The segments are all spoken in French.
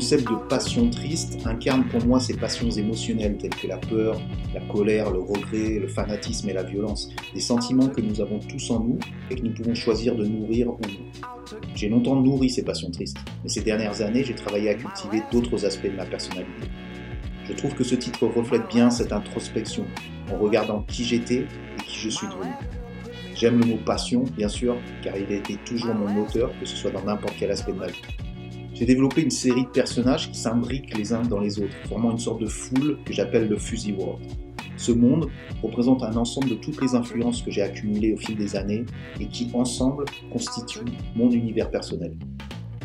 concept de passion triste incarne pour moi ces passions émotionnelles telles que la peur, la colère, le regret, le fanatisme et la violence, des sentiments que nous avons tous en nous et que nous pouvons choisir de nourrir ou non. J'ai longtemps nourri ces passions tristes, mais ces dernières années, j'ai travaillé à cultiver d'autres aspects de ma personnalité. Je trouve que ce titre reflète bien cette introspection, en regardant qui j'étais et qui je suis devenu. J'aime le mot passion, bien sûr, car il a été toujours mon moteur, que ce soit dans n'importe quel aspect de ma vie. J'ai développé une série de personnages qui s'imbriquent les uns dans les autres, formant une sorte de foule que j'appelle le Fuzzy World. Ce monde représente un ensemble de toutes les influences que j'ai accumulées au fil des années et qui, ensemble, constituent mon univers personnel.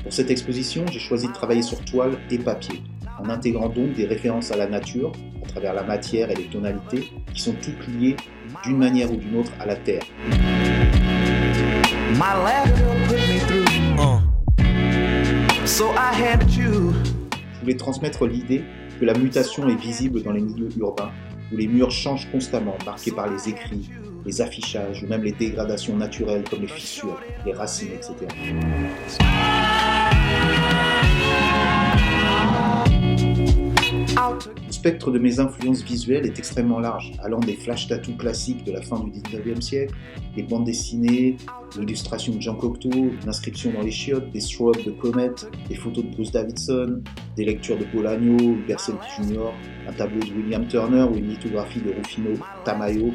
Pour cette exposition, j'ai choisi de travailler sur toile et papier, en intégrant donc des références à la nature, à travers la matière et les tonalités, qui sont toutes liées d'une manière ou d'une autre à la terre. Je voulais transmettre l'idée que la mutation est visible dans les milieux urbains, où les murs changent constamment, marqués par les écrits, les affichages ou même les dégradations naturelles comme les fissures, les racines, etc. Le spectre de mes influences visuelles est extrêmement large, allant des flash tattoos classiques de la fin du 19e siècle, des bandes dessinées, l'illustration de Jean Cocteau, l'inscription dans les chiottes, des strokes de Comet, des photos de Bruce Davidson, des lectures de Bolaño ou Bercel Jr., un tableau de William Turner ou une lithographie de Rufino Tamayo.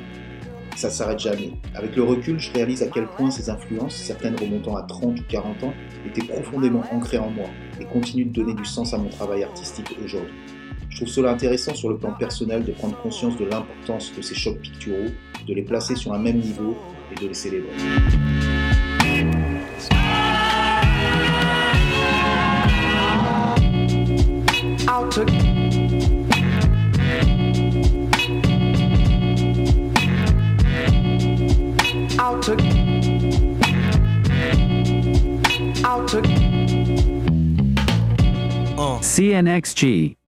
Ça ne s'arrête jamais. Avec le recul, je réalise à quel point ces influences, certaines remontant à 30 ou 40 ans, étaient profondément ancrées en moi et continuent de donner du sens à mon travail artistique aujourd'hui. Je trouve cela intéressant sur le plan personnel de prendre conscience de l'importance de ces chocs picturaux, de les placer sur un même niveau et de les célébrer. CNXG